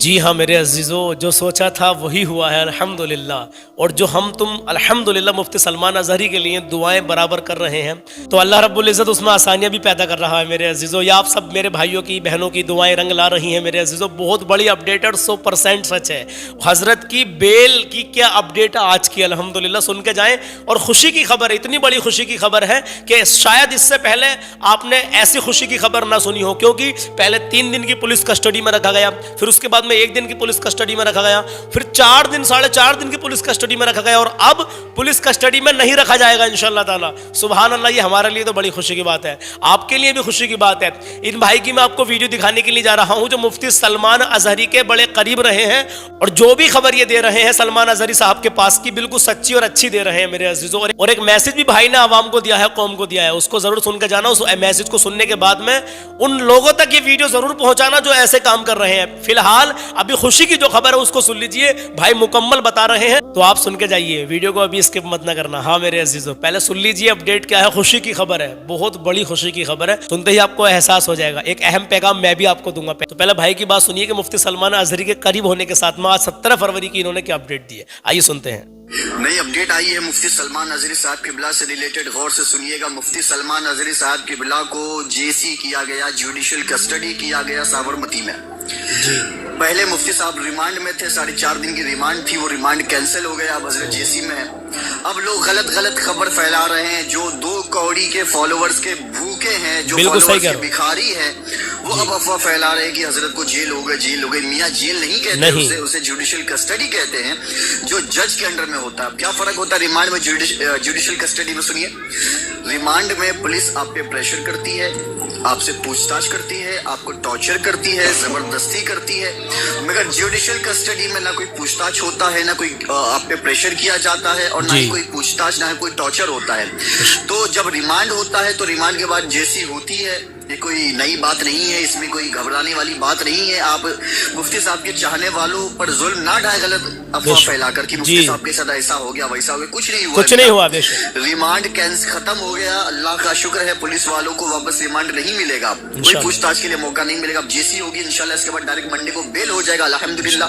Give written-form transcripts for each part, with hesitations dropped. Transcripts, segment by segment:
جی ہاں میرے عزیزو، جو سوچا تھا وہی ہوا ہے الحمدللہ۔ اور جو ہم تم الحمدللہ مفتی سلمان اظہری کے لیے دعائیں برابر کر رہے ہیں تو اللہ رب العزت اس میں آسانیاں بھی پیدا کر رہا ہے میرے عزیزو۔ یہ آپ سب میرے بھائیوں کی بہنوں کی دعائیں رنگ لا رہی ہیں میرے عزیزو۔ بہت بڑی اپڈیٹ اور 100% سچ ہے۔ حضرت کی بیل کی کیا اپڈیٹ آج کی الحمدللہ، سن کے جائیں۔ اور خوشی کی خبر ہے، اتنی بڑی خوشی کی خبر ہے کہ شاید اس سے پہلے آپ نے ایسی خوشی کی خبر نہ سنی ہو، کیونکہ پہلے 3 دن کی پولیس کسٹڈی میں رکھا گیا، پھر اس کے بعد میں 1 دن کی پولیس کسٹڈی میں رکھا گیا، پھر 4 دن 4.5 دن کی پولیس کسٹڈی میں رکھا گیا، اور اب پولیس کسٹڈی میں نہیں رکھا جائے گا انشاءاللہ تعالی۔ سبحان اللہ، یہ ہمارے لیے تو بڑی خوشی کی بات ہے، آپ کے لیے بھی خوشی کی بات ہے۔ ان بھائی کی میں آپ کو ویڈیو دکھانے کے لیے جا رہا ہوں جو مفتی سلمان اظہری کے بڑے قریب رہے ہیں، اور جو بھی خبر یہ دے رہے ہیں سلمان اظہری صاحب کے پاس کی بالکل سچی اور اچھی دے رہے ہیں میرے عزیزوں۔ اور ایک میسج بھی بھائی نے عوام کو دیا ہے، قوم کو دیا ہے، اس کو ضرور سن کے جانا۔ اس میسج کو سننے کے بعد میں ان لوگوں تک یہ ویڈیو ضرور پہنچانا جو ایسے کام کر رہے ہیں۔ فی الحال ابھی خوشی کی جو خبر ہے اس کو سن لیجئے، بھائی مکمل بتا رہے ہیں تو آپ سن کے جائیے، ویڈیو کو ابھی اسکپ مت نہ کرنا۔ ہاں میرے عزیزوں، پہلے سن لیجئے اپڈیٹ کیا ہے۔ خوشی کی خبر ہے، بہت بڑی خوشی کی خبر ہے، سنتے ہی آپ کو احساس ہو جائے گا۔ ایک اہم پیغام میں بھی آپ کو دوں گا۔ تو پہلے بھائی کی بات سنیے کہ مفتی سلمان اظہری کے قریب ہونے کے ساتھ میں آج 17 فروری کی انہوں نے کیا اپڈیٹ دی ہے، آئیے سنتے ہیں۔ نئی اپڈیٹ آئی ہے مفتی سلمان اظہری صاحب قبلہ سے ریلیٹڈ، غور سے سنیے گا۔ مفتی سلمان اظہری صاحب قبلہ کو جیسی کیا گیا، جوڈیشل کسٹڈی کیا گیا سابرمتی میں۔ پہلے مفتی صاحب ریمانڈ میں تھے، 4.5 دن کی ریمانڈ تھی، وہ ریمانڈ کینسل ہو گیا، اب حضرت جیسی میں ہے۔ اب لوگ غلط خبر پھیلا رہے ہیں، جو 2 کوڑی کے فالوورز کے بھوکے ہیں، جو فالوورز کے بھکاری ہیں، وہ اب افواہ پھیلا رہے ہیں کہ حضرت کو جیل ہو گئی۔ میاں جیل نہیں کہتے، اسے جوڈیشل کسٹڈی کہتے ہیں، جو جج کے انڈر میں ہوتا ہے۔ کیا فرق ہوتا ہے ریمانڈ میں جوڈیشل کسٹڈی میں؟ سنیے، ریمانڈ میں پولیس آپ پہ پریشر کرتی ہے، آپ سے پوچھ تاچھ کرتی ہے، آپ کو ٹارچر کرتی ہے، زبردستی کرتی ہے، مگر جوڈیشل کسٹڈی میں نہ کوئی پوچھ تاچھ ہوتا ہے، نہ کوئی آپ پہ پریشر کیا جاتا ہے، اور نہ ہی کوئی پوچھ تاچھ، نہ ہی کوئی ٹارچر ہوتا ہے۔ تو جب ریمانڈ ہوتا ہے تو ریمانڈ کے بعد جیسی ہوتی ہے، یہ کوئی نئی بات نہیں ہے، اس میں کوئی گھبرانے والی بات نہیں ہے۔ آپ مفتی صاحب کے چاہنے والوں پر ظلم نہ ڈھائے غلط افواہ پھیلا کر کہ مفتی صاحب کے ساتھ ایسا ہو گیا ویسا ہو گیا، کچھ نہیں ہوا۔ ریمانڈ ختم ہو گیا، اللہ کا شکر ہے، پولیس والوں کو واپس ریمانڈ نہیں ملے گا، کوئی پوچھ تاچھ کے لیے موقع نہیں ملے گا۔ اب جیسی ہوگی انشاءاللہ اس کے بعد ڈائریکٹ منڈے کو بیل ہو جائے گا الحمدللہ۔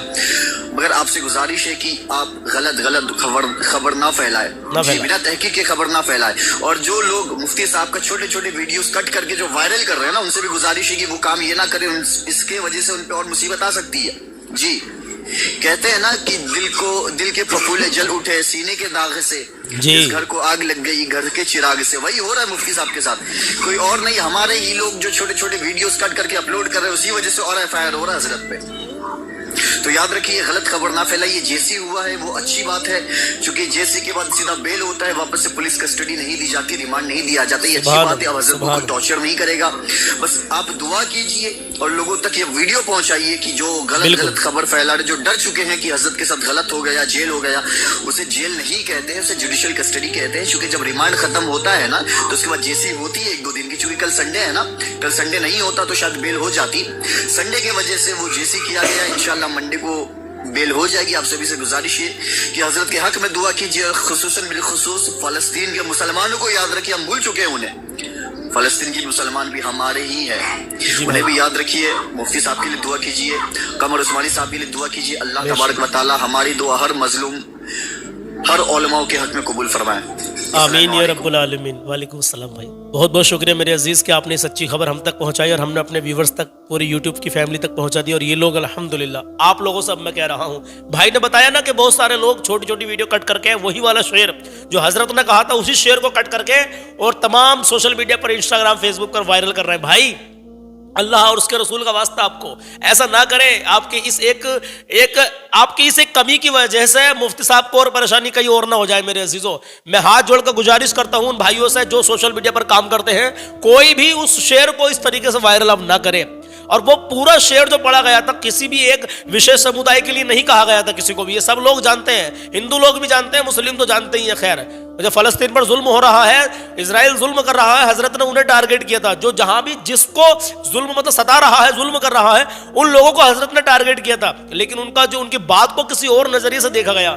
مگر آپ سے گزارش ہے کہ آپ غلط خبر نہ پھیلائے، بنا تحقیق کے خبر نہ پھیلائے۔ اور جو لوگ مفتی صاحب کا چھوٹے ویڈیوز کٹ کر کے جو وائرل کر رہے ہیں نا، ان سے بھی گزارش ہے کہ وہ کام یہ نہ کریں، اس کے وجہ سے ان پہ اور مصیبت آ سکتی ہے۔ جی کہتے ہیں نا کہ دل کے پھپھولے جل اٹھے سینے کے داغ سے، اس گھر کو آگ لگ گئی گھر کے چراغ سے، وہی ہو رہا ہے مفتی صاحب کے ساتھ، کوئی اور نہیں۔ ہمارے ہی لوگ جو چھوٹے ویڈیوز کٹ کر کے اپلوڈ کر رہے ہیں، اسی وجہ سے اور FIR ہو رہا ہے حضرت پہ۔ تو یاد رکھیے، غلط خبر نہ پھیلائیے۔ جیسی ہوا ہے وہ اچھی بات ہے، چونکہ جیسی کے بعد سیدھا بیل ہوتا ہے، واپس سے پولیس کسٹڈی نہیں دی جاتی، ریمانڈ نہیں دیا جاتا، یہ اچھی بات ہے۔ اب حضرت کو کوئی ٹارچر نہیں کرے گا، بس آپ دعا کیجئے اور لوگوں تک یہ ویڈیو پہنچائیے کہ جو غلط خبر پھیلا رہے، جو ڈر چکے ہیں کہ حضرت کے ساتھ غلط ہو گیا، جیل ہو گیا، اسے جیل نہیں کہتے ہیں، اسے جوڈیشل کسٹڈی کہتے ہیں۔ چونکہ جب ریمانڈ ختم ہوتا ہے نا تو اس کے بعد جیسی ہوتی ہے 1-2 دن کی، چونکہ کل سنڈے ہے نا، کل سنڈے نہیں ہوتا تو شاید بیل ہو جاتی، سنڈے کی وجہ سے وہ جیسی کیا گیا، انشاءاللہ منڈے کو بیل ہو جائے گی۔ آپ سبھی سے گزارش ہے کہ حضرت کے حق میں دعا کیجیے، خصوصاً بالخصوص فلسطین کے مسلمانوں کو یاد رکھیے، ہم بھول چکے ہیں انہیں، فلسطین کی مسلمان بھی ہمارے ہی ہیں، انہیں بھی یاد رکھیے۔ مفتی صاحب کے لیے دعا کیجیے، قمر عثمانی صاحب کے لیے دعا کیجیے، اللہ تبارک و تعالی ہماری دعا ہر مظلوم، ہر علماء کے حق میں قبول فرمائے، آمین یا رب العالمین۔ وعلیکم السلام بھائی، بہت شکریہ میرے عزیز کہ آپ نے سچی خبر ہم تک پہنچائی، اور ہم نے اپنے ویورز تک، پوری یوٹیوب کی فیملی تک پہنچا دی۔ اور یہ لوگ الحمدللہ آپ لوگوں سے اب میں کہہ رہا ہوں، بھائی نے بتایا نا کہ بہت سارے لوگ چھوٹی ویڈیو کٹ کر کے وہی والا شعر جو حضرت نے کہا تھا اسی شعر کو کٹ کر کے اور تمام سوشل میڈیا پر، انسٹاگرام، فیس بک پر وائرل کر رہے ہیں۔ بھائی اللہ اور اس کے رسول کا واسطہ آپ کو ایسا نہ کریں۔ آپ کی اس ایک کمی کی وجہ سے مفتی صاحب کو اور پریشانی کہیں اور نہ ہو جائے میرے عزیزوں۔ میں ہاتھ جوڑ کر گزارش کرتا ہوں ان بھائیوں سے جو سوشل میڈیا پر کام کرتے ہیں، کوئی بھی اس شعر کو اس طریقے سے وائرل اب نہ کرے۔ اور وہ پورا شعر جو پڑھا گیا تھا کسی بھی ایک وشیش سمودائے کے لیے نہیں کہا گیا تھا کسی کو بھی، یہ سب لوگ جانتے ہیں، ہندو لوگ بھی جانتے ہیں، مسلم تو جانتے ہی ہیں۔ خیر، جو فلسطین پر ظلم ہو رہا ہے، اسرائیل ظلم کر رہا ہے، حضرت نے انہیں ٹارگٹ کیا تھا، جو جہاں بھی جس کو ظلم ستا رہا ہے، ظلم کر رہا ہے، ان لوگوں کو حضرت نے ٹارگٹ کیا تھا، لیکن ان کی بات کو کسی اور نظریے سے دیکھا گیا۔